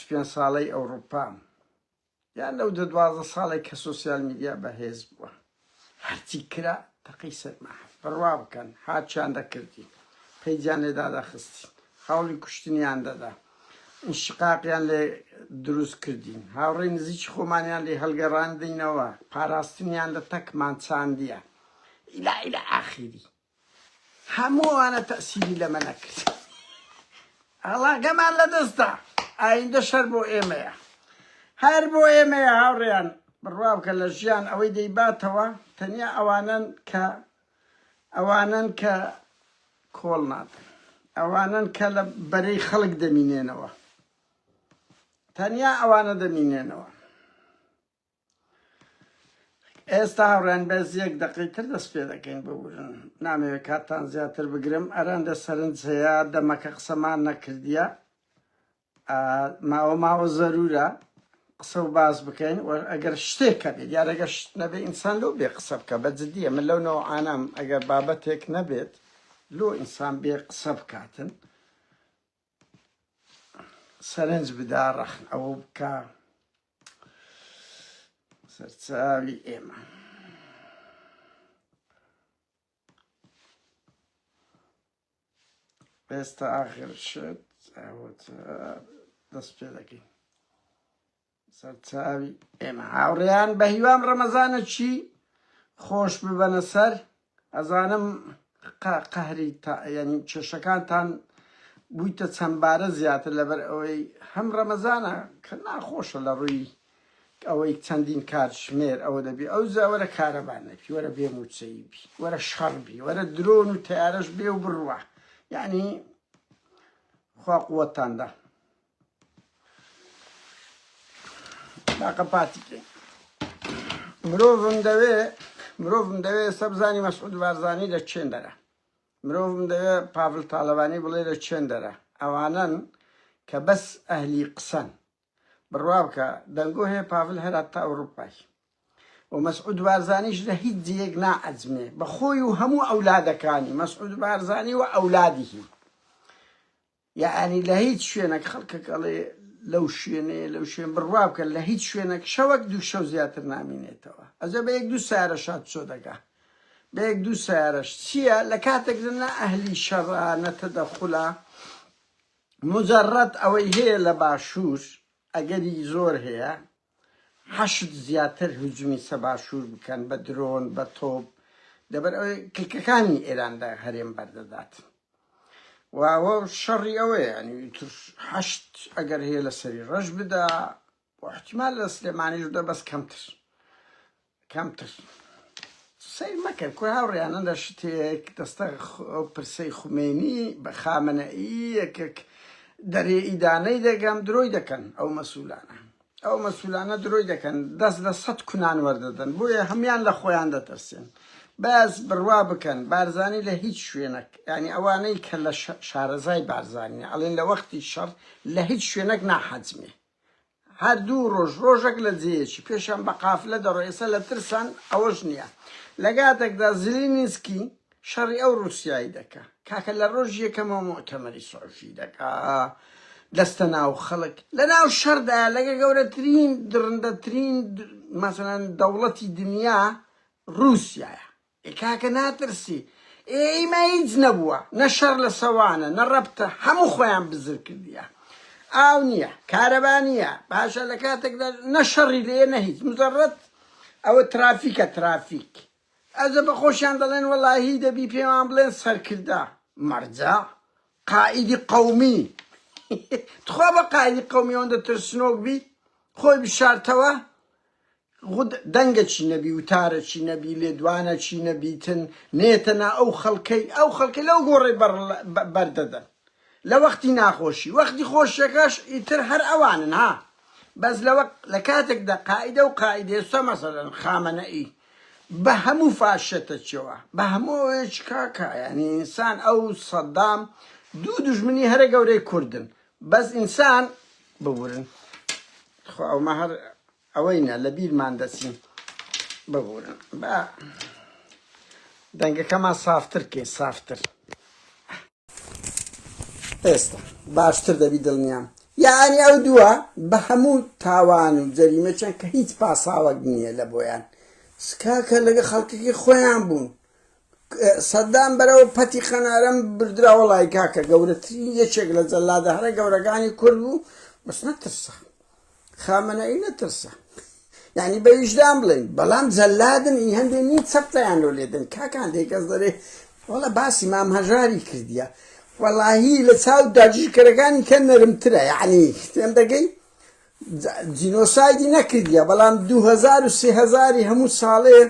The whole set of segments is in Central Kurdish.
25 ساڵەی ئەوروپام یان لەو 12 ساڵێک کە سوسیال میدیا بەهێز بووە هەرچی کرا تەقی سەرماح بڕوا بکەن هاچیان دەکردی پەیجیان لێدا دەخستین هەوڵی کوشتنیان دەدا انشقاقیان لێ دروست کردین هاوڕێی نزیکی خۆمانیان لێ هەڵگەڕاندینەوە پاراستنیان لە تەکمان چاندیە ئیلا ئاخیری هەموو ئەوانە تەئسیری لەمە نەکرد ئەڵاگەمان لە دەستە ئایندە شەر بۆ ئێمەیە هەر بۆ ئێمەیە هاوڕێیان بڕوا بکە لە ژیان ئەوەی دەیباتەوە تەنیا ئەوانن کە کۆڵ نادەن ئەوانن کە لە بەرەی خەڵک دەمینێنەوە تەنیا ئەوانە دەمینێنەوە ئێستا هاوڕێن بەس یەک دەقەیتر دەست پێ دەکەین ببورن نامەوێت کاتتان زیاتر بگرم ئەرەندە سەرنج هەیە دەمەکە قسەمان نەکردیە ماوە زەرورە قسە و باز بکەین ئەگەر شتێکە بێت یارەگە شت نەبێ ئینسان لەو بێ قسە بکە بەجددیە من لەو نەوعانەم ئەگەر بابەتێک نەبێت لۆ ئینسان بێ قسە بکاتن سەرنج بدا ڕەخن ئەوە بکە سەرچاوی ئێمە ئێستا ئاخر شت دەست پێ دەکەین سەرچاوی ئێمە هاوڕێیان بە هیوام ڕەمەزانە چی خۆش ببەنە سەر ئەزانم قەهری ینی کێشەکانتان بوویتە چەندبارە زیاتر لەبەر ئەوەی هەم ڕەمەزانە کە ناخۆشە لە ڕووی ئەوەی چەندین کاتژمێر ئەوە دەبی ئەو وەرە کارەبان نەبی وەرە بێموچەیی بی وەرە شەڕبی وەرە درۆن و تەیارەش بێ و بڕوە یعنی خوا قووەتاندا باقەپاتی بکەین مرۆڤم دەوێ ئێستا بزانی مەسعود بارزانی لە چێندەرە مرۆڤم دەوێ پاڤڵ تاڵەبانی بڵێ لە چێندەرە ئەوانن کە بەس ئەهلی قسەن بڕوا بکە دەنگۆ هەیە پاڤڵ هەرا تا ئەوروپای و مەسعود بارزانیش لە هیچ جێیەک نائەجمێ بە خۆی و هەموو ئەولادەکانی مەسعود بارزانی و ئەولادیهی یعنی لە هیچ شوێنێک خەڵکێک ئەڵێ لەو شوێن بڕوا بکە لە هیچ شوێنێک شەوەک دوو شەو زیاتر نامینێتەوە ئەجە بە یەک دوو سیارەشات چۆ دەگا بە یەک دوو سیارەش چییە لە کاتێک لەنا ئەهلی شەڕانە تەدەخولە مجەڕەد ئەوەی هەیە لە باشوور ئەگەری زۆر هەیە حەشت زیاتر هجومی سە باشوور بکەن بە درۆن بە تۆپ لەبەر ئەوەی کلکەکانی ئێراندا هەرێم بەردەدات واوە شەڕی ئەوەیە ینی حەشت ئەگەر هەیە لە سەری ڕەش بدا احتیمال لە سلێمانیش دە بەس کەمتر سیر مەکرد کو هاوڕێیانە لە شتێک دەستە پرسەی خومێنی بە خامنەئی یەکێک دەرێ ئیدانەی دەگەم درۆی دەکەن ئەو مەسوولانە درۆی دەکەن دەست لە 100 کونان وەردەدەن بۆیە هەمان لە خۆیان دەتەرسێن باز بڕوا بکەن بارزانی لە هیچ شوێنێک ینی ئەوانەی کە لە شارەزای بارزانینە ئەڵێن لە وەختی شەڕ لە هیچ شوێنێک ناحەجمێ هەردوو ڕۆژێک لە جێیەکی پێشیان بە قافلە دەڕۆی ئێستا لە ترسان ئەوەش نییە لەگاتێکدا زلینسکی شەڕی ئەو رووسایی دەکا کاکە لە ڕۆژ یەکەمە مؤتەمەری سۆفی دەکا دەستە ناو خەڵک لە ناو شەردایە لەگە گەورەترین درندەترین مەسەڵەن دەوڵەتی دنیا رووسیایە کاکە ناترسی ئێمە هیچ نەبووە نە شەڕ لە سەوانە نە ڕەبتە هەموو خۆیان بزر کردیە ئاو نییە کارەبا نییە باشە لە کاتێکدا نە شەڕی لێ نە هیچ مجەڕەد ئەوە ترافیکە ترافیک ئەزە بە خۆشیان دەڵێن وەڵاهی دەبی پێمان بڵێن سەرکردا مەرجە قائیدی قەومی تخوا بە قائیدی قەومی ئەوەندە ترسنۆک بی خۆی بشارتەوە دەنگە چی نەبی وتارە چی نەبی لێدوانە چی نەبیتن نێتەنا ئەو خەڵکەی لەو گۆڕی بەردەدەن لە وەختی ناخۆشی وەختی خۆشیەکەش ئیتر هەر ئەوانن ها بەس لە کاتێکدا قائیدە و قائیدێستا مەسەڵەن خامنەئی بە هەموو فاشەتە چێوە بە هەمووەیەک کاکە ینی ئینسان ئەو سەدام دوو دوژمنی هەرە گەورەی کوردن بەس ئینسان ببورن ئەومە هەر ئەوەینە لە بیرمان دەچین ببورن بە دەنگەکەمان سافتر کەین سافتر ئێستا باشتر دەبی دڵنیام یعنی ئەو دووە بە هەموو تاوان و جەریمە چەند کە هیچ پاساوەک نییە لە بۆیان سکاکە لەگە خەڵکێکی خۆیان بوون سەدام بەرەوە پەتی خەنارەم بردرا وەڵای کاکە گەورەترین یەکێک لە جەلادە هەرە گەورەکانی کورد بوو بەس نەترسە خامنەئی نەترسە یعنی بە ویژدان بڵێن بەڵام جەلادن ئی هەندێ نی چەپتەیان لۆ لێدن کاکان دەیکەس دەرێ وەڵە باسی مام هەژاری کردیە وەڵاهی لە چاو داگیرکەرەکانی کە نەرمترە یعنی تێم دەگەی جینۆسایدی نەکردیە بەڵام 2000 و 3000 هەموو ساڵێ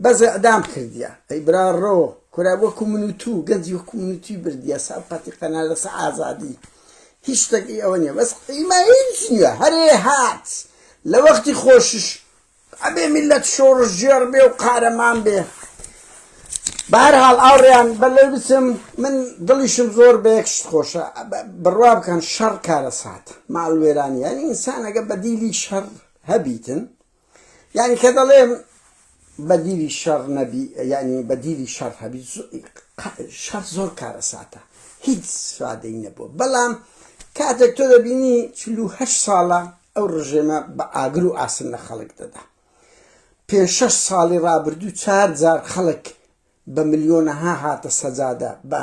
بەز ئەدام کردیە ئەی براڕۆ کورا وەکو من و تو گەنجی وەکو من و توی بردیە سا پەتی قەنار لەسە ئازادی هیچ شتێکی ئەوە نییە بەس قیمە هیچ نییە هەرێ هات لە وەختی خۆشش ئەبێ میلەت شۆڕش جێڕ بێ و قارەمان بێ بەهەرحاڵ ئاوڕێیان بەلێ بچم من دڵیشم زۆر بە یەک شت خۆشە بڕوا بکەن شەڕ کارە سات ماڵوێرانی یعنی ئینسان ئەگە بەدیلی شەڕ هەبیتن یعنی کە دەڵێم بەدیلی شەڕ نەبی یعنی بەدیلی شەڕ هەبی شەڕ زۆر کارە ساتە هیچ سوادەی نەبووە بەڵام کاتێک تۆ دەبینی 48 ساڵە ئەو ڕژێمە بە ئاگر و ئاسن لە خەڵک دەدا 5-6 ساڵی ڕابردوو 4000 خەڵک بە ملیۆنەها هاتە سەجادە بە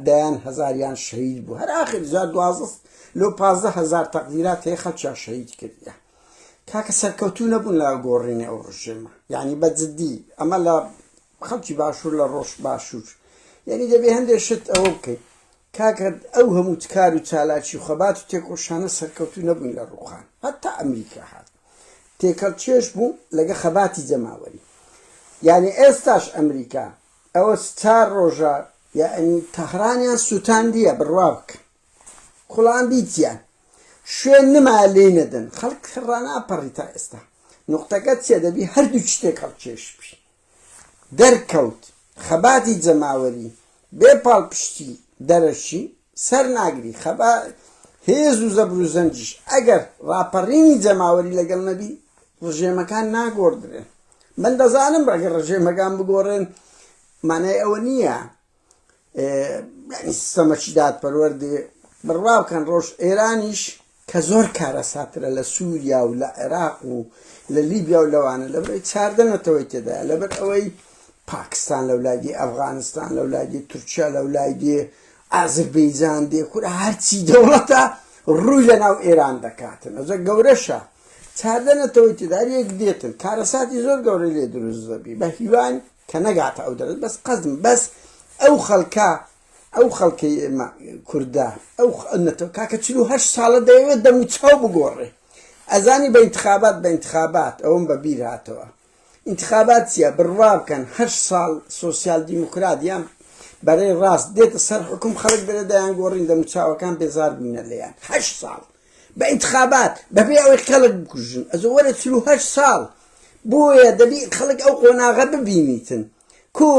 دەیان هەزاریان شەهید بوو هەر ئاخر 2012 لەو 15000 تەقدیرات هەیە خەڵکیان شەهید کردیە کاکە سەرکەوتوو نەبوون لە گۆڕینی ئەو ڕژێمە یعنی بەجددی ئەمە لە خەڵکی باشوور لە ڕۆژ باشوور یعنی دەبێ هەندێک شت ئەوە بکەیت کاکە ئەو هەموو تکار و چالاکی و خەبات و تێکۆشانە سەرکەوتوو نەبوون لە ڕووخان هەتا ئەمریکا هات تێکەڵ چێش بوو لەگە خەباتی جەماوەری یعنی ئێستاش ئەمریکا ئەوە 4 ڕۆژە یعنی تەهرانیان سووتاندیە بڕوا بکە خوڵان بیتیان شوێن نما لێ نەدەن خەڵک ڕاناپەڕی تا ئێستا نوقتەکە چێ دەبی هەردوو شتێک هەڵکێش بی دەرکەوت خەباتی جەماوەری بێ پاڵپشتی دەرەشی سەر ناگری هێز و زەبر و زەنجیش ئەگەر ڕاپەڕینی جەماوەری لەگەڵ نەبی ڕژێمەکان ناگۆڕدرێن من دەزانم ڕەگەر ڕژێمەکان بگۆڕێن مانای ئەوە نییە یعنی سیستەمەکی دادپەروەردێ بڕوا بکەن ڕۆژ ئێرانیش کە زۆر کارە ساترە لە سووریا و لە عێراق و لە لیبیا و لەوانە لەبەر چاردەنەتەوەی تێدایە لەبەر ئەوەی پاکستان لەولادی ئەفغانستان لەولادی تورکیا لەولادی ئازربەیجان دێ کورە هەرچی دەوڵەتە ڕووی لە ناو ئێران دەکاتن ئەوجە گەورەشە چاردەنەتەوەی تێدا هەر یەک دێتن کارەساتی زۆر گەورەی لێ دروست دەبی بە هیوان کە نەگاتە ئەو دەرەت بەس قەزم بەس ئەو خەڵکە ئەو خەڵکی ئێمە کووردا ئەو کاکە 48 ساڵە دەیەوێت دەم و چاو بگۆڕێ ئەزانی بە ئینتخابات ئەوم بە بیر هاتەوە ئینتخابات چییە بڕوا بکەن 8 ساڵ سۆسیال دیموکرات یان بەرەی ڕاست دێتە سەر حکوم خەڵک دەرێ دەیان گۆڕین دەم و چاوەکان بێزار بوونە لێیان 8 ساڵ بە ئینتخابات بەبێ ئەوەی خەڵک بکوژن ئەزە وەرە 48 ساڵ بۆیە دەبی خەڵک ئەو قۆناغە ببینیتن کۆ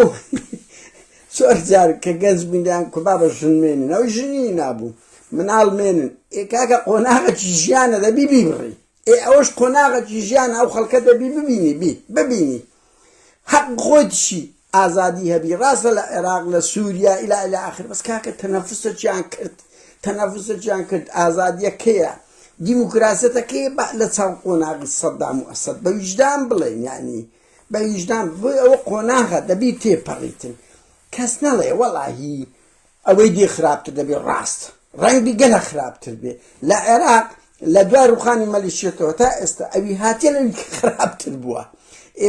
زۆر جار کە گەنج بوویان کو بابە ژنمێنن ئەوی ژنی نابوو مناڵمێنن کاکە قۆناغەکی ژیانە دەبی بیبڕی ئەوەش قۆناغەکی ژیان ئەو خەڵکە دەبی ببینی حەق خۆتشی ئازادی هەبی ڕاستە لە عێراق لە سووریا ئیلا ئاخر بەس کاکە تەنەفوسەکیان کرد ئازادیە کەیە دیموکراسەتە کەیە لە چاو قۆناغی سەدام و ئەسەد بە ویژدان بڵێن یعنی بە ویژدان بۆ ئەوە قۆناغە دەبی تێپەڕیتن کەس نەڵێ وەڵاهی ئەوەی دێ خراپتر دەبێ ڕاست ڕەنگی گەلە خراپتر بێ لە عێراق لە دوای ڕووخانی مەلیشێتەوە تا ئێستا ئەوی هاتیە لەوی خراپتر بووە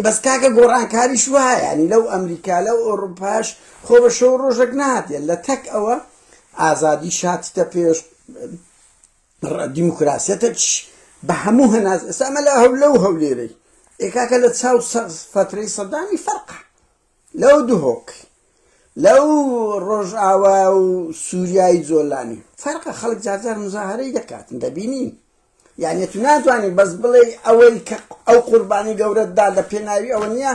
بەس کاکە گۆڕانکاریش وایە ینی لەو ئەمریکا لەو ئەوروپاش خۆ بە شەو ڕۆژێک نهاتێ لە تەک ئەوە ئازادی شاتیتە پێش دیموکراسیەتە بە هەموو هەناز ئێستا ئەمە لەو هەولێرەی کاکە لە چاو فترەی سەدامی فەرقە لەو دوهۆک لەو ڕۆژئاوا و سووریایی جۆلانی فەرقە خەڵک جارجار مزاهرەی دەکاتن دەبینین یعنی تو ناتوانانی بەس بڵێ ئەوەی کە ئەو قوربانی گەورەتدا لە پێناوی ئەوە نییە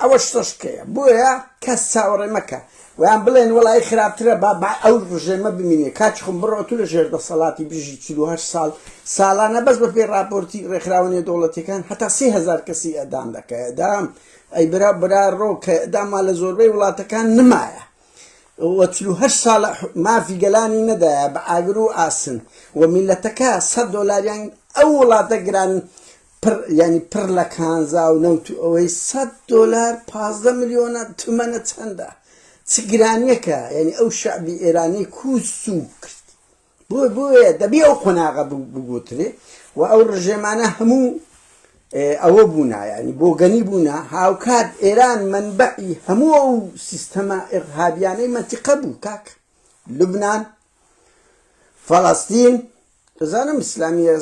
ئەوە شتشکەیە بۆیە کەس چاوەڕێ مەکە ویان بڵێن وەڵای خراپترە با ئەو ڕژێمە بمینێ کاچ خۆم بڕۆ تو لە ژێر دەسەڵاتی بژی 48 ساڵ ساڵانە بەس بە پێ راپۆرتی ڕێکخراوەنیە دەوڵەتیەکان هەتا 30,000 کەسی ئەدام دەکە ئەدام ئەی برا ڕۆ کە ئەداما لە زۆربەی وڵاتەکان نمایە وتلو هش صالح ما في قلاني ندى بعاقرو آسن وملتك $100 يعني أولا تقران يعني پر لكانزا ونوتو أوي $100 15 مليون تمنى تندا تقرانيك يعني أو شعبي إيراني كوسوك بو دبي أو قناغة بقوتري وأو رجمانا همو أو بونا يعني بوغني بونا هاو كاد إيران منبعي همو سيستما إرهابياني منطقة بو كاك لبنان فلسطين زانم إسلامي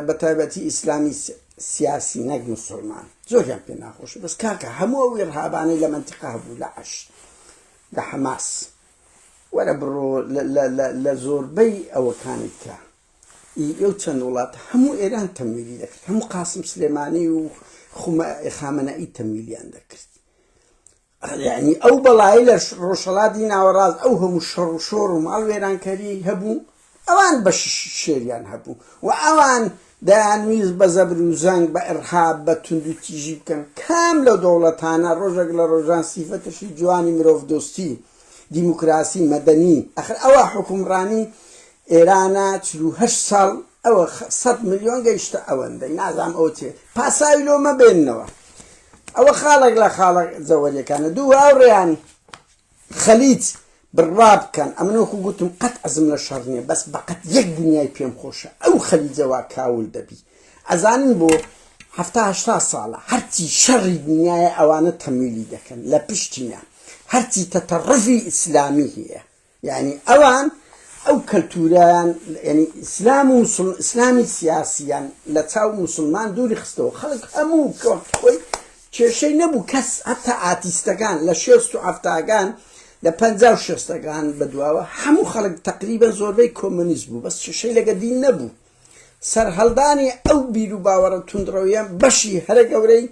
بتابتي إسلامي سياسي نك مسلمان زور يعني بيناخوش بس كاكا همو إرهاباني لمنطقة بو لعش لحماس ولا برو لزور بي أو كانت كا يوتشن ولات همو إيران تمويلي ذكرت همو قاسم سليماني وخامنائي تمويلي ذكرت يعني أو بلايل روشلادين وراز أو هم الشر ومال إيران كري هبو أوان بش شيريان هبو وأوان دان ميز بزبر وزنگ بإرهاب بتندو تيجيب كان كامل دولتانا روجك لروجان صفة شي جواني مروف دوستي ديمقراسي مدني آخر أوا حكمراني إيرانا 48 سال أو 100 مليون جيشت أوان دي نازم أوتي باسايلو ما بيننا أو خالق لا خالق زوجي كان دو أوريان خليج بالراب كان أمنوكو قلتم قد أزم للشرنية بس بقت يك دنياي بيم خوشة أو خليج زوا كاول دبي أزانين بو 17 سالة هرتي شر دنياي أوانا تميلي دكن لا بشتنا هرتي تطرفي إسلامي هي يعني أوان أو كالتوران يعني إسلامي سياسيا لتاو مسلمان دوري خستو خلق أمو كوي شيء نبو كس حتى آتيستغان لشيستو عفتاغان لپنجاو شستغان بدواوا همو خلق تقريبا زوربي كومونيزمو بس شيء لقدين نبو سر هلداني أو بيرو باورا تندرويان بشي هرقوري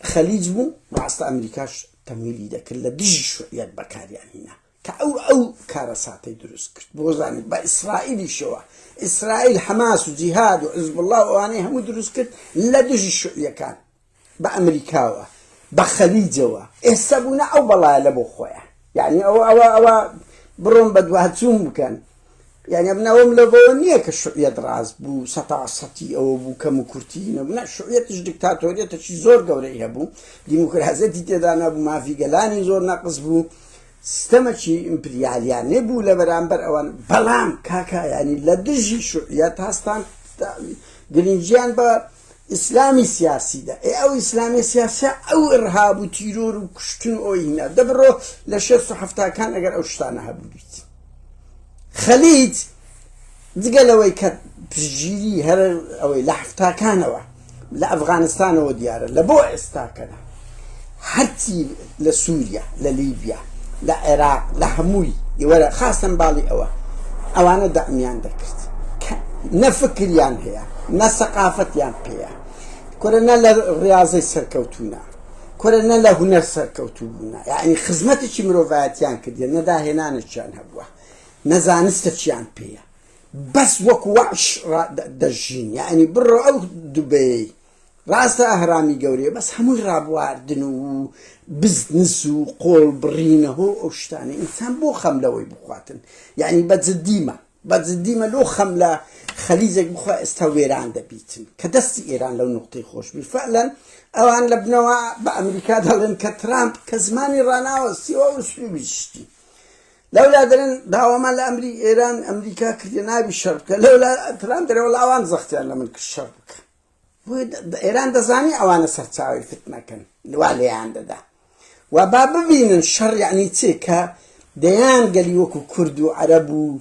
خليج بو راستا أمريكاش تميلي دا كلا دجي شويات بكاريان هنا كأو كارساتي دروس كرت بوزاني بإسرائيل شوا إسرائيل حماس وجهاد وحزب الله واني هم دروس كرت لا دجي شوية كان بأمريكا بخليجوا إحسابنا أو بلا لبو خويا يعني أو برون بدوهاتهم كان يعني ابنهم لبونية كشوية دراز بو سطي أو بو كمكرتين ابنا شوية ديكتاتورية تشي زور قوريها بو ديمقراطية تدانا بو ما في قلاني زور ناقص بو سيستمشي امبرياليان نبو لبرامبر اوان بلام كاكا يعني لدجي شوية هاستان قلنجيان با إسلامي سياسي دا أو إسلامي سياسي أو إرهاب وتيرور وكشتن أو هنا دبرو لشيخ حفتا كان أجر أو شتانا هبو بيت خليج دقلوي كبجيري هر أو لحفتا كانوا لأفغانستان ودياره لبو استاكنا حتى لسوريا لليبيا لعراق لهموي يورا خاصة بالي أوانا دعميان ذكرت نفكر يان هي نثقافة يان هي كورنا للرياضة سركوتونا كورنا لهنر سركوتونا يعني خدمتك مروفات يان كدي ندا هنا نشان هبوا نزانستك يان هي بس وكوعش دجين يعني برو أو دبي راستا أهرامي قوري بس همو رابواردن و بزنس و قول برينه و اشتاني إنسان بو خملوي بخواتن يعني بزديمة لو خملة خليجك بخوا استويران دبيتن كدستي إيران لو نقطي خوش بي فعلا أوان لبنوا بأمريكا دالن كترامب كزماني راناو سيوا وسلو بيشتي لولا درن داوما لأمريكا إيران أمريكا كرينا بالشركة لولا ترامب دري والله أوان زختيان لمن كالشركة إيران دزاني أوانا سرتاوي فتنة كان الوالي عند ده وبابا بين الشر يعني تيكا ديان قال يوكو كردو عربو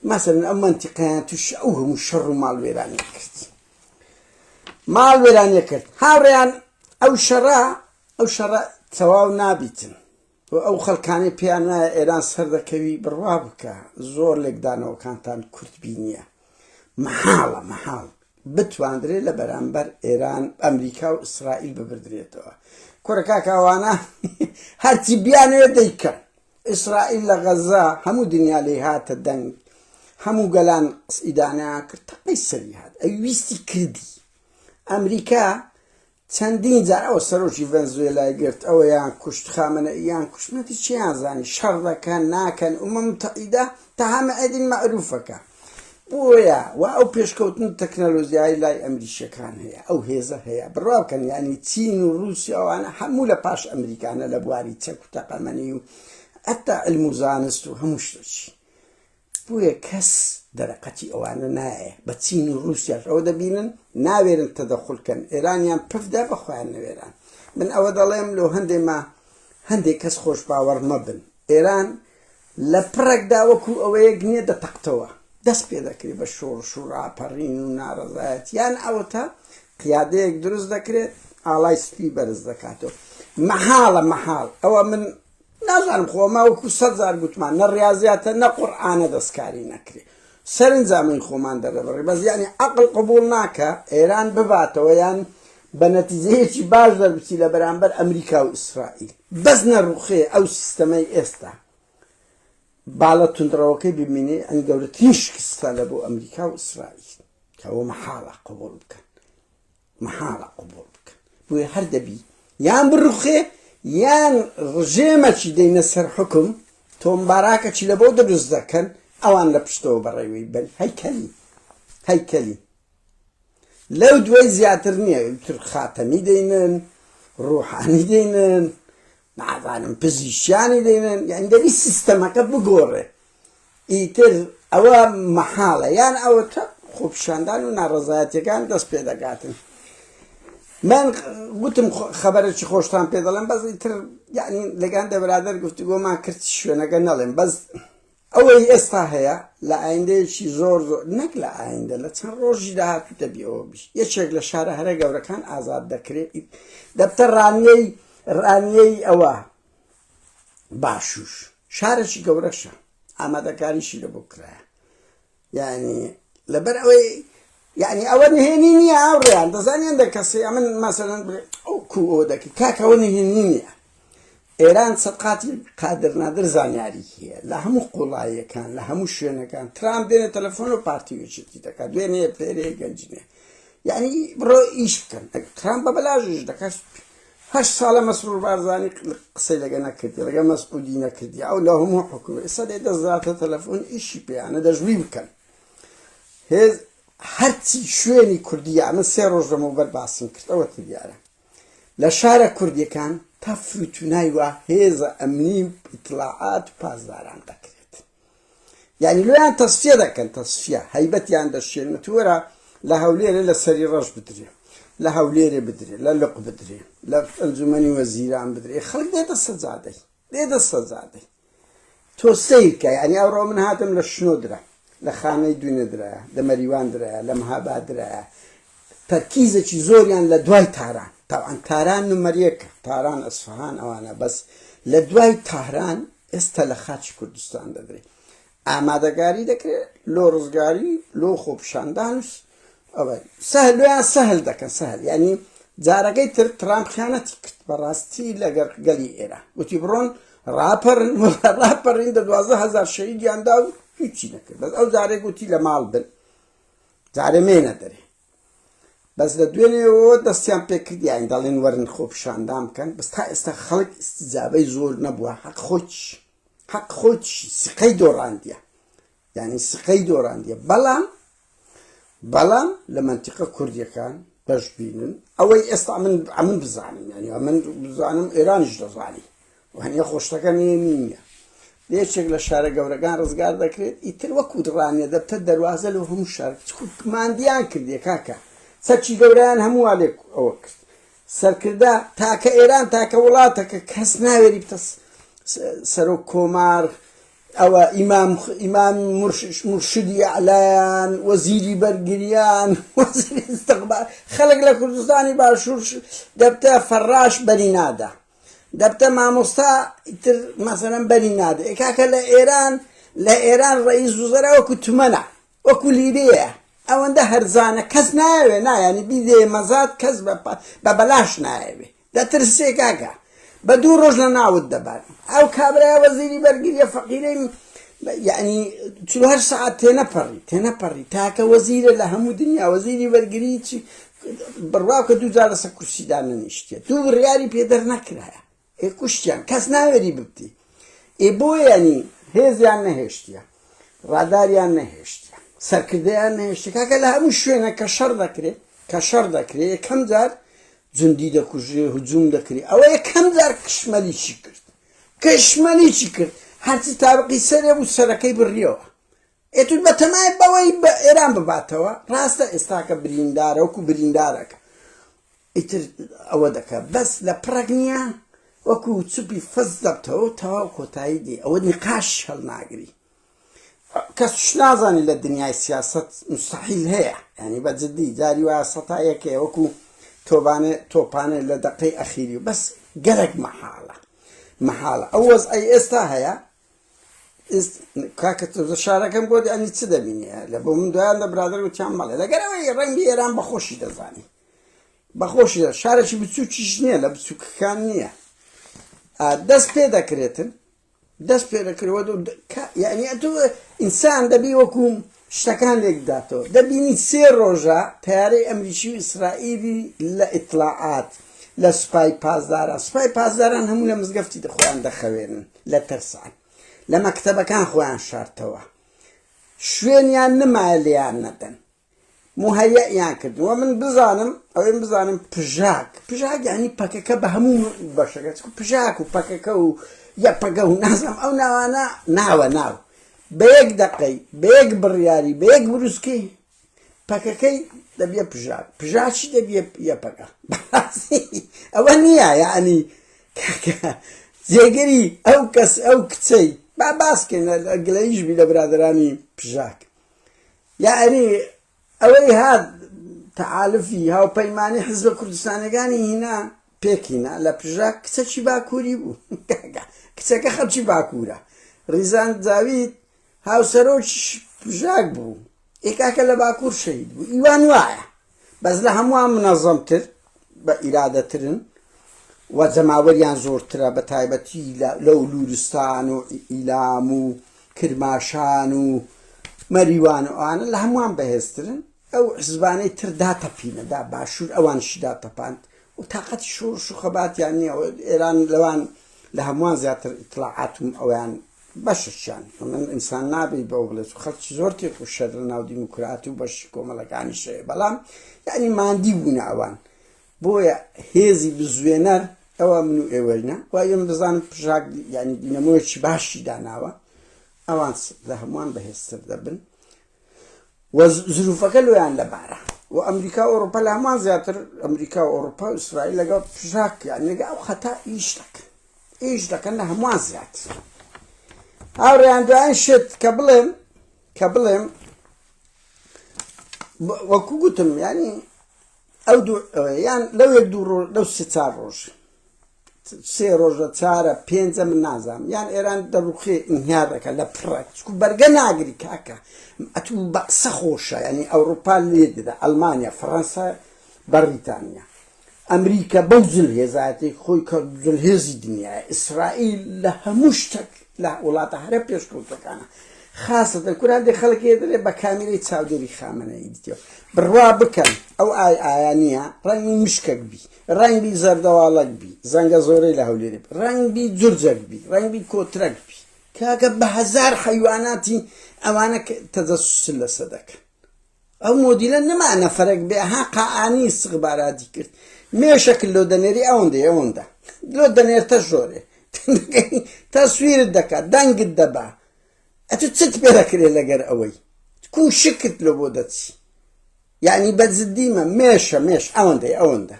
مثلا أما انتقان تشعوهم الشر مال ويراني كرت مال ويراني كرت هاوريان أو شراء تواو نابتن أو خلقاني بيانا إيران سردكوي بروابكا زور لك دانو كانتان كرد بينيا محال بتواندري لبرانبر إيران أمريكا وإسرائيل ببردريتوا كوركا كوانا هرتي بيانو يديكا إسرائيل لغزة همو دنيا ليها تدنج همو قلان إدانا كرتقي سري هذا أيويستي كردي أمريكا چەندین جار ئەوە سەرۆکی ڤەنزوێلای گرت ئەوە یان کوشت خامنەئییان کوشتمەتی چیان زانی شەڕ دەکەن ناکەن متحیدە تا هەمە ئەدین مەعروفەکە بۆیە و ئەو پێشکەوتن تەکنەلۆژیایی لای ئەمریشەکان هەیە ئەو هێزە هەیە بڕوا بکەن ینی چین و رووسیا ئەوانە هەموو لە پاش ئەمریکانە لە بواری چەک و تەقەمەنی و ئەتا علم و زانست و هەموو شتێکی بۆیە کەس دەرەقەتی ئەوانە نایە بە چین و رووسیاش ئەوە دەبینن ناوێرن تەدەخولکەن ئێرانیان پفدا بەخۆیان نەوێران من ئەوە دەڵێم لەو هەندێک کەس خۆش باوەڕ مەبن ئێران لە پڕێکدا وەکو ئەوەیە گنێ دەتەقتەوە دەست پێ دەکرێت بە شۆڕش و ڕاپەڕین و ناڕەزایەت یان ئەوەتە قیادەیەک دروست دەکرێت ئاڵای سپی بەرز دەکاتەوە مەحاڵە مەحاڵ ئەوە من نازانم خۆما وەکو 100,000 گوتمان نە ڕاضیاتە نە قورئانە دەستکاری نەکرێت سەرنجامەی خۆمان دەرەبڕێ بەس یعنی عەقڵ قبوڵ ناکە ئێران بباتەوە یان بە نەتیجەیەکی باش دەربچی لە بەرامبەر ئەمریکا و ئیسرائیل بەس نەڕوخێ ئەو سیستەمەی ئێستا باڵە تونندڕەوەکەی ببینێ ئەنی گەورەترین شکستە لە بۆ ئەمریکا و ئیسرائیل کەەوە مەحاڵە قبوڵ بکەن مەحاڵە قبوڵ بکەن بۆیە هەر دەبی یان بڕوخێ یان ڕژێمەکی دەینە سەر حکم تۆمباراکەچی لە بۆ دروست دەکەن ئەوان لە پشتەوە بەڕێوەی بن هەیکەلی لەو دوای زیاتر نییە تر خاتەمی دەینن ڕوحانی دەینن نازانم پزیشیانی دەینن یان دەبی سیستەمەکە بگۆڕێ ئیتر ئەوە مەحاڵە یان ئەوە خۆپیشاندان و ناڕەزایەتیەکان دەست پێ دەگاتن من گوتم خەبەرێکی خۆشتان پێ دەڵێم بەس ئیتر یعنی لەگەن دەبرادەر گفتوگۆمان کرد شوێنەکە نەڵێم بەس ئەوەی ئێستا هەیە لە ئایندەیەکی زۆر نەک لە ئایندە لە چەند ڕۆژی داهاتوو دەبی ئەوە بیش یەکێک لە شارە هەرە گەورەکان ئازاد دەکرێت دەبتە ڕانیەی ئەوە باشوش شارێکی گەورەشە ئامادەکاریشی لە بۆ کرایە یعنی لەبەر ئەوەی یعنی ئەوە نهێنی نییە ئاوڕێیان دەزانیان دە کەسی ئەمن مەسەلەن ئەو ئەوە دەکەی کاکەوە نهێنی نییە ئێران سەدقاتی قادر نادر زانیاری هەیە لە هەموو قوڵاییەکان لە هەموو شوێنەکان ترام دێنێ تەلەفۆن و پارتیوێکی دەکات دوێنێ پێرەیە گەنجینێ یعنی بڕۆ ئیش بکەن ترام بە بەلاژش دەکات 8 ساڵە مەسرور بارزانی قسەی لەگە نەکردی لەگە مەسعودی نەکردی ئەو لە هەموو حکومە ئێستا دێ دەزاتە تەلەفۆن ئیشی پێیانە دەژوی بکەن هێز هەرچی شوێنی کوردیە ئەمە 3 ڕۆژ لەمەوبەر باسم کرد ئەوە دیارە لە شارە کوردیەکان تا فروتونای وە هێزە ئەمنی ئیطلاعات و پازداران دەکرێت یعنی لۆیان تەسفیە دەکەن تەسفیە هەیبەتیان دەشێنێت وەرە لە هەولێرە لە سەری ڕەش بدرێ لە هەولێرە بدرێ لە لق بدرێ لە ئەنجومەنی وەزیران بدرێ خەڵک دێتە سەجادەی تۆ سیرکە یعنی ئەوڕۆ من هاتم لە شنۆدرە لە خانەی دوێنێدرایە لە مەریوان درایە لە مەهاباد درایە تەرکیزێکی زۆریان لە دوای تاران تاوان تاران نمەریەکە تاران ئەسفەهان ئەوانە بەس لە دوای تاران ئێستا لە خاچی کوردستان دەدرێت ئامادەگاری دەکرێت لۆ ڕزگاری لۆ خۆپیشاندان ئەوە سەهلۆیان سەهل دەکەن سەهل یعنی جارەکەی تر ترامپ خیانەتی کرد بەڕاستی لەگەر گەلی ئێرە وتی بڕۆن ڕاپەڕین دە 12,000 شەهیدیاندا و هیچی نەکرد بەس ئەو جارێک وتی لە ماڵ بن جارە مێنە دەرێ بەس لە دوێنێەوە دەستیان پێکردیان دەڵێن وەرن خۆپیشاندان بکەن بەس تا ئێستا خەڵک ئیستیجابەی زۆر نەبووە حەق خۆی سقەی دۆڕاندیە یعنی سقەی دۆڕاندیە بەڵام لە منتیقە کوردیەکان بەش بینن ئەوەی ئێستا من بزانم یعنی من بزانم ئێرانیش دەزانی وهەنیە خۆشتەکە نییە یەکێک لە شارە گەورەکان ڕزگار دەکرێت ئیتر وەکو ڕانیە دەبتە دەواازە لەو هەموو شار ماندیان کردێ کاکە سەرچی گەورەیان هەموو لێک ئەوە کرد سەرکردا تاکە ئێران تاکە وڵاتەکە کەس ناوێری بتە سەرۆک کۆمار ئەوە ئیمام مرشدی ئەعلایان وەزیری بەرگریان وەزیری ئیستیغبار خەڵک لە کوردستانی باشوور دەبتە فەڕاش بەری نادا دەبتە مامۆستا ئیتر مەسەلەن بەری نادە کاکە لە ئێران ڕئیس وزەرا وەکو تومەنە وەکو لیرەیە ئەوەندە هەرزانە کەس نایەوێ نایانی بیدێ مەزاد کەس بە بەلاش نایەوێ دەترسێ کاکە بە 2 ڕۆژ لە ناوت دەبات ئەو کابرای وەزیری بەرگریە فەقیرەی يعني 24 ساعة تنبري تاك وزير لهم الدنيا وزيري برجريتش برواك دو زار سكرسي دانا نشتيا تو ريالي بيدر نكرها كشتيان كاس ناوري ببتي بو يعني هزيان نهشتيا راداريان نهشتيا سركرديان نهشتيا كاكا لها مشوينة كشر دكري كم زار زندي دكوجي هجوم دكري أو كم زار كشمالي شكر هرتي تابقي سري أبو سركي بالريوة اتو بتماي بوي إيران بباتوا راستا استاك بريندار وكو بريندارك اتر أودك بس لبرغنيا وكو تسبي فزبتو توا كوتايدي أود نقاش هالناقري كسش نازاني للدنيا السياسة مستحيل هي يعني بجدي جاري واسطايك وكو توبانه لدقي أخيري بس قلق محالة أوز أي استاهيا كاكتو زشارة كم قولي أني تسدميني لبو من دوان دا برادر وتعمل لقراوي رنگ بيران بخوشي دزاني بخوشي شارة شي بتسو چيشنية لبتسو كخانية دست پیدا كريتن دست پیدا كريتن يعني أتو إنسان دبي وكوم شتكان ليك داتو دبيني سير روجا تياري أمريكي وإسرائيلي لإطلاعات لسباي بازداران همو لمزقفتي دخوان دخوين لترسان لما كتبه كان خوان شارتوا شوين يعني نما ليان ندن مهيئ يعني كردن ومن بزانم بجاك يعني بكاكا بهمو بشكل بجاك وبكاكا يبقى ونازم أو ناو بيك دقي بيك برياري بيك بروسكي بكاكي دبي بجاك دبي يبقى أولنيا يعني كاكا زيجري أو كس أو كتسي باسكن الجليش بلا برادراني بجاك يعني أولي هذا تعالفي هاو بيماني حزب كردستان جاني هنا بيكينا لا بجاك كتشي باكوري بو كتشي خبشي باكورا ريزان زاويد هاو سروش بجاك بو إيكاك لباكور شهيد بو إيوان واعي بس لهموان منظمتر بإرادترن وزماوريان زورترا بتايبتي لو لورستان وإيلام وكرماشان ومريوان وآن لهموان بهسترن أو حزباني ترداتا بينا دا باشور أوان شداتا باند وطاقت شور شخبات يعني إيران لوان لهموان زيادة إطلاعاتهم أوان بششان من إنسان نابي بوغلس وخلش زورتي وشرنا وديمقراطي وبشكو ملكاني شيء بلام يعني ما عندي بونا أوان بويا هزي بزوينر أو منو إيوجنا ويوم بزان بجاك يعني ديناموش باشي داناوا أوانس لهموان بهستر دبن وظروفك لو يعني لبارة وأمريكا وأوروبا لهمان زيادة أمريكا وأوروبا وإسرائيل لقوا بجاك يعني لقوا خطأ إيش لك أنها همان زيادة أوري عندو أنشد كبلهم وكوكتم يعني أو يعني لو يقدروا لو ستار روج سي روج تارا بينزا من نازم يعني إيران دروخي انهيارك لبرك سكو برجنا عقري كاكا أتو بقصة خوشة يعني أوروبا اللي ده ألمانيا فرنسا بريطانيا أمريكا بوزل هزاتي خوي كوزل هزي الدنيا إسرائيل لها مشتك لا ولا تهرب يشكل تكانا خاصة الكرة دي خلق يدري بكاميري تساودي خامنة يديو بروا بكم أو آيانية رنگ مشكك بي رنگ بي زردوالك بي زنگ زوري لهولي رب رنگ بي زرزك بي رنگ بي كوترك بي كاكا بهزار حيواناتي أوانك تدسس لسدك أو موديلا نما أنا فرق بها قاعني استخبارات كرت ميشك لو دنيري أوندا لو دنير تجوري تصوير الدكا دنگ الدبا أتو تست بيركري لقر أوي تكون شكت لبودتي يعني بتزديما ميش أوندا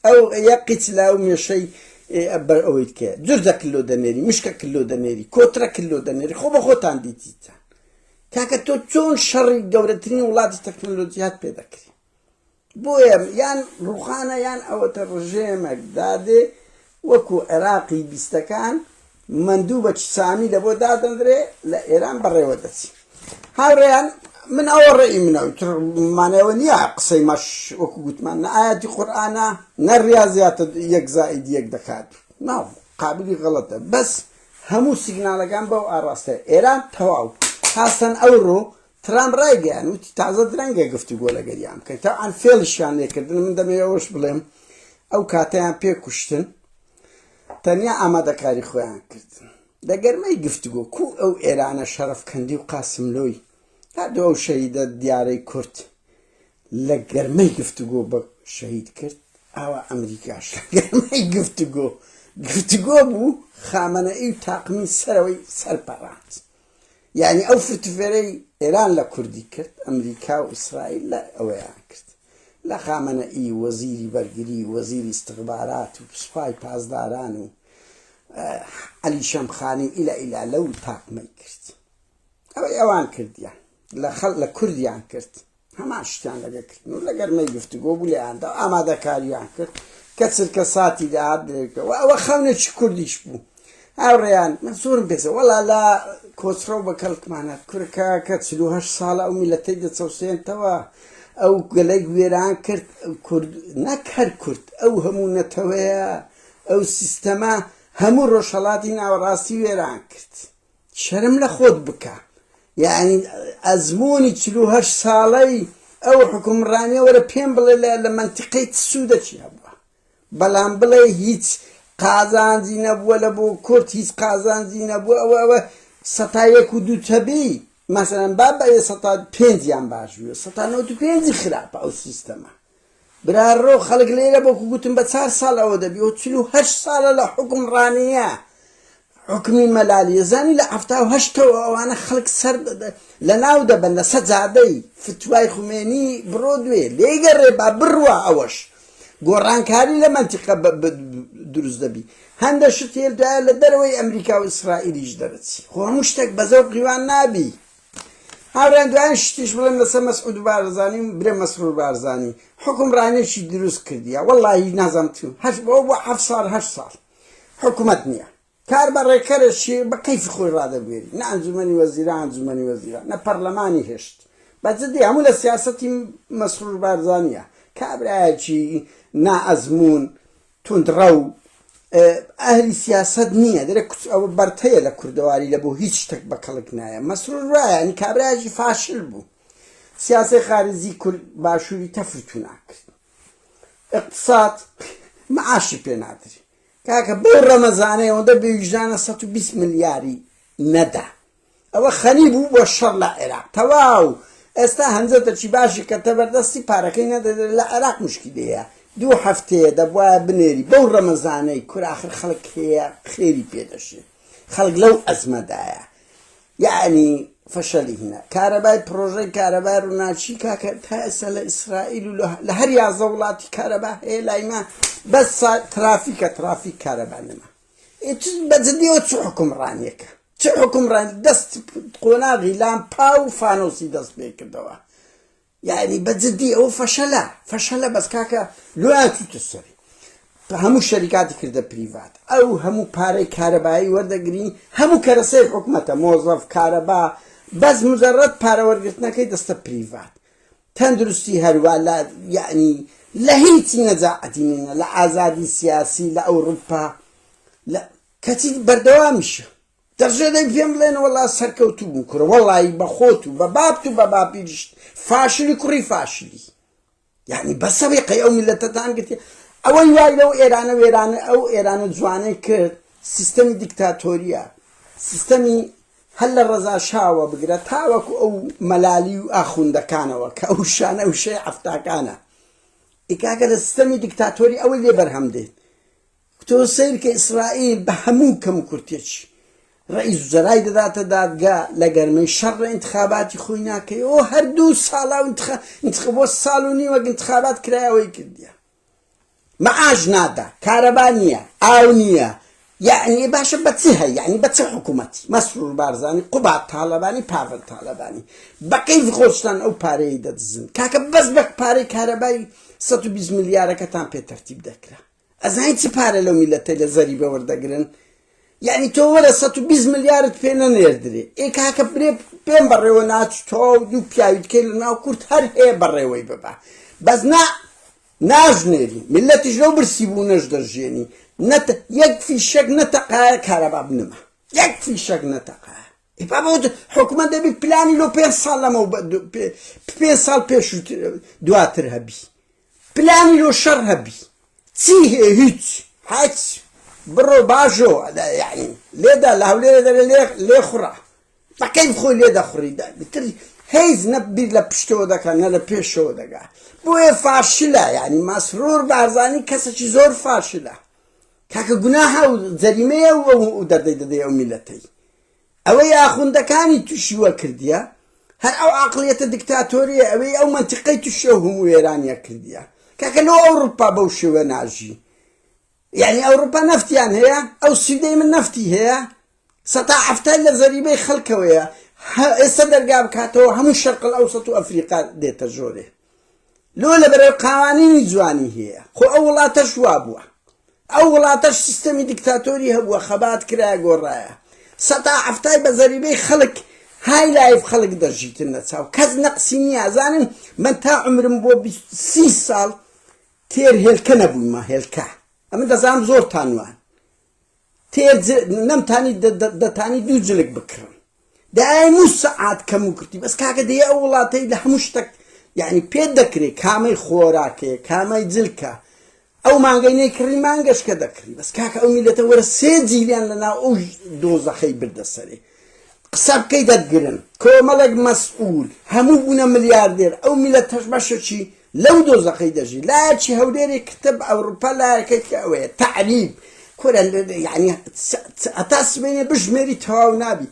أو يقيت لا ميشي أبر أويد كه زرزة كيلو دنيري مشكا كيلو دنيري كوترا كيلو دنيري خوت عندي تيتا كاكا تو تون شر جورتني ولاد التكنولوجيات بيذكري بويا يعني روخانا يعني أو ترجمة مقدادي وكو عراقي بيستكان مندوبة سامي لبو دادندري لإيران بري ودتي هاوريان من أول رأي منه معنوية قصي مش وكو قلت معنا آيات القرآن نرياضيات يك زائد يك دكاد ما قابلي غلطة بس هەموو سیگنالەکان بەو ئاڕاستە ئێران تەواو هاستن ئەوڕۆ ترامپ ڕایگەیان وتی تازە درەنگە گفتوگۆ لەگەریان بکەیت تاوان فێڵیشیان لێکردن من دەمەوێش بڵێم ئەو کاتەیان پێکوشتن تەنیا ئامادەکاری خۆیان کردن لە گەرمەی گفتوگۆ کو ئەو ئێرانە شەرەفکەندی و قاسملۆی هەردوو ئەو شەهیدە دیارەی کورد لە گەرمەی گفتوگۆ بە شەهید کرد ئاوا ئەمریکاش لە گەرمەی گفتوگۆ بوو خامنەئی و تاقمی سەرەوەی سەرپەڕاند یعنی ئەو فرتوفێرەی ئێران لە کوردی کرد ئەمریکا و ئیسرائیل لە ئەوەیان کرد لە خامنەئی وەزیری بەرگری وەزیری استخبارات و سوپای پاسداران و عەلی شەمخانی ئیلا لەو تاقمەی کرد ئەوەی ئەوان کردیان لە کوردیان کرد هەمان شتیان لەگەکردن و لە گەرمەی گفتوگۆ بوو لێیاندا ئامادەکاریان کرد کە چرکە ساتی داهات درێکەوە ئەوە خەونێکی کوردیش بوو هاوڕێیان من زۆرم پێسە وەڵا لە کۆچڕە بە کەڵکمانە کورکە کە 48 ساڵە ئەو میلەتەی دەچەوسێنتەوە ئەو گەلەی گوێران کرد کورد نەک هەر کورد ئەو هەموو نەتەوەیە ئەو سیستەمە هەموو ڕۆژهەڵاتی ناوەڕاستی وێران کرد شەرم لە خۆت بکە یعنی ئەزمموی 48 ساڵەی ئەو حکومڕانیە وەرە پێم بڵێ لە منتیقەی سوودە چی هەبووە بەڵام بڵێ هیچ قازانجی نەبووە لە بۆ کورد هیچ قازانجی نەبووە ئەوە 101 هەبی مەسەلەن با بە 105یان باش بووە 195 خراپە ئەو سیستەمە برارڕۆ خەڵک لێرە بۆکو گوتم بە 4 ساڵ ئەوە دەبی و 48 ساڵە لە حکومڕانیە حکمی مەلالیە زانی لە 78ەوە ئەوانە خەڵک سەر لە ناو دەبەن لە سەجادەی فتوای خومێنی بڕۆ دوێ لێگەڕێ با بڕوە ئەوەش گۆڕانکاری لە منتیقە دروست دەبی هەندە شت هێلدایە لە دەرەوەی ئەمریکا و ئیسرائیلیش دەرەچی خۆ هەموو شتێک بە زەوقیوان نابی هاوڕێن دوایان شتیش بڵێم لەسەر مەسعود بارزانی و برێ مەسرور بارزانی حکومڕانێکی دروست کردیە وەڵڵاهی نازانم بۆ 7 ساڵ حکومەت نییە کار بە ڕێکەرێکی بە کەیفی خۆی ڕادەبوێری نە ئەنجومەنی وەزیران ئەنجومەنی وەزیران نە پەرلەمانی هێشت بەجددی هەموو لە سیاسەتی مەسرور بارزانیە کابرایەکی نائەزمون توندڕە و ئەهلی سیاسەت نییە دەرێ ئەوە بەرتەیە لە کوردەواری لە بۆ هیچ شتێک بە کەڵک نایە مەسرور ڕایە ینی کابرایەکی فاشل بوو سیاسی خارجی کورد باشووری تەفروتو ناکرد اقتصاد معاشی پێ نادری کاکە بۆ ڕەمەزانەی ئەوەندە بێویژدانە 120 ملیاری نەدا ئەوە خەنی بوو بۆ شەڕ لە عێراق تەواو ئێستا هەنجەتەکی باشی کە تەبەردەستی پارەکەی نەدەدێت لە عێراق مشکلەیە 2 هەفتەیە دەبوایە بنێری بەو ڕەمەزانەی کوراخر خەڵک هەیە خێری پێدەشێت خەڵک لەو ئەزمەدایە یعنی فەشەلی هینە کارەبای پرۆژەی کارەبای ڕووناچی کاکە تا ئێستا لە ئیسرائیل و لە هەر 11 وڵاتی کارەبا هەیە لایما بەس ترافیک کارەبا نەما بەجددیەوە چ حکومڕانیەکە چ حکومڕانی دەست قۆناغی لامپا و فانۆسی دەست پێ کردەوە یعنی بەجددی ئەوە فەشەلە بەس کاکە لۆیان چوتە سەری هەموو شەریکاتی کردە پریڤات ئەو هەموو پارەی کارەبایی وەردەگری هەموو کەرەسەی حکومەتە مۆزەف کارەبا بەس مجەڕەد پارەوەرگرتنەکەی دەستە پریڤات تەندروستی هەروە یعنی لە هیچی نەجاعەتی نینە لە ئازادی سیاسی لە ئەوروپا کەچی بەردەوامیشە دەژێدەی پێم بڵێن وەڵا سەرکەوتوو بوو کوڕە وەڵی بە خۆت و بە بابت و بە باپیریشت فاشلی کوڕی فاشلی یعنی بەسەوێقی ئەو میلەتەتان گرتی ئەوەی وای لەو ئێرانە وێرانە ئەو ئێرانە جوانەی کرد سیستەمی دیکتاتۆریە سیستەمی هەر لە ڕەزا شاوە بگرە تاوەکو ئەو مەلالی و ئاخوندەکانەوە کە ئەو شانە و شەی ئەفتاکانە ئیکاکە لە سیستەمی دیکتاتۆری ئەوەی لێ بەرهەم دێت تۆ سیر کە ئیسرائیل بە هەموو کەم و کورتێکی ڕئیس وزەرای دەداتە دادگا لە گەرمەی شەڕ ئینتخاباتی خۆی ناکەی ئەو هەر 2 ساڵا بۆ ساڵ و نیوە ئینتخابات کرایەوەی کردیە مەعاش نادا کارەبا نییە ئاو نییە یعنی باشە بە چی هەیە یعنی بە چه حکوومەتی مەسرور بارزانی قوبات تاالبانی پاڤڵ تاالبانی بە کەیفی خۆشتان ئەو پارەی دەدزن کاکە بەس بە پارەی کارەبای 120 ملیارەکەتان پێ تەرتیب دەکرا ئەزانی چی پارە لەو میلەتەی لە زەریبە وەردەگرن یعنی تۆ وەرە 120 ملیارت پێ نەنێردرێ ئێ کاکە برێ پێم بەڕێوە ناچتۆ دوو پیاویتکەی لە ناو کورد هەر هەیە بەڕێوەی ببە بەس ناژنێری ملەتیش لەو برسی بوو نەش دەژێنی یەک فیشەک نەتەقایە کارەبا بنمە يكفي شك نتقى بابا حكومة دبي بلاني لو 5 سال لما 5 سال بيش دواتر هبي بلاني لو شر هبي تيه هيت هات برو باجو يعني ليدا لا ليدا لي خرا ما كيف خو ليدا خري دا بتري هيز نبي لا بشتو دا كان لا بيشو دا بو فاشله يعني مسرور بارزاني كسچ زور فاشله كاك گناها وزريمه ودردي او ملتي اوي اخوندكاني تشوا كرديا هر او عقليه الدكتاتوريه اوي او منطقه تشوهم ويرانيا كرديا كاك لو اوروبا بوشو ناجي يعني اوروبا نفتيان هي او السودان من نفتي هي ستعفتها لزريبه خلقه ويا الصدر قاب كاتو هم الشرق الاوسط وافريقيا ديتا جوري لولا برا القوانين زواني هي خو اولات شوابوا اولات سيستم ديكتاتوري هو خبات كرا قرايا ستعفتها بزريبه خلق هاي لايف خلق درجيت النتساو كز نقصيني ازانن من تا عمر مبو 6 سال تير هلكنبو ما هلكا اما دزام زور تانوان تير نم تاني دا تاني دوجلك بكرم دا اي مو ساعات كمو كرتي بس كاكا دي اولاتي لحمشتك يعني بيدكري كامي خوراكي كامي جلكا او مانغيني كري مانغش كدكري بس كاكا او ميلتا ورا سيدي لان لنا اوج دوزا خي بردسري قصاب كي تدقرن كو ملق مسؤول همو بونا ملياردير او ميلتاش باشا لو دوزا خي دجي لا تشي هوديري كتب اوروبا لا كيف اوي تعريب كورا يعني اتاس بيني بجميري تواو نابي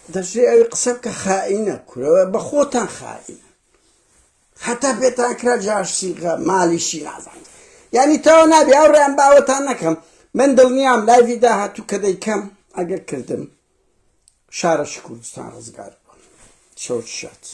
دجي اوي قصابك خائنة كورا بخوتان خائنة حتى بيتاك رجاش سيغا مالي شي نازان يعني تواو نابي او ريان باوتان نكم من دلنيام لا فيدا هاتو كدي كم اگر كردم شارع كردستان رزقار شوت شات